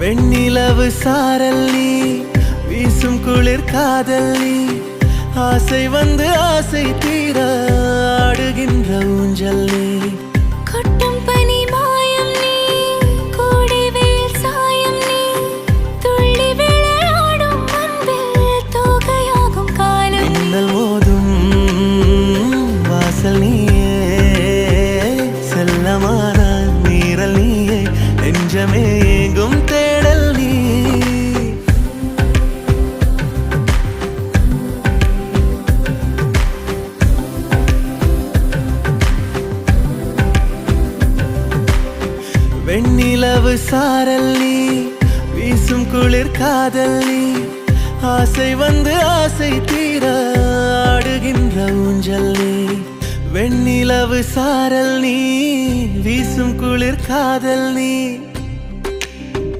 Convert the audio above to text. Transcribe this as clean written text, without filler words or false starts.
வெண்ணிலவு சாரல் நீ, வீசும் குளிர் காதல் நீ, ஆசை வந்து ஆசை தீர ஆடுகின்ற ஊஞ்சல் நீ. கொட்டும் பனி மாயம் நீ, கோடை வெயில் சாயம் நீ, துள்ளி விளையாடும் அன்பில் தோகையாகும் காலம். மின்னல் மோதும் வாசல் நீயே, செல்லமான நீரல் நீயே, நெஞ்சமே எங்கும் தேடல் நீ. வெண்ணிலவு சாரல் நீ, வீசும் குளிர் காதல் நீ, ஆசை வந்து ஆசை தீர ஆடுகின்ற ஊஞ்சல் நீ. வெண்ணிலவு சாரல் நீ, வீசும் குளிர் காதல் நீ,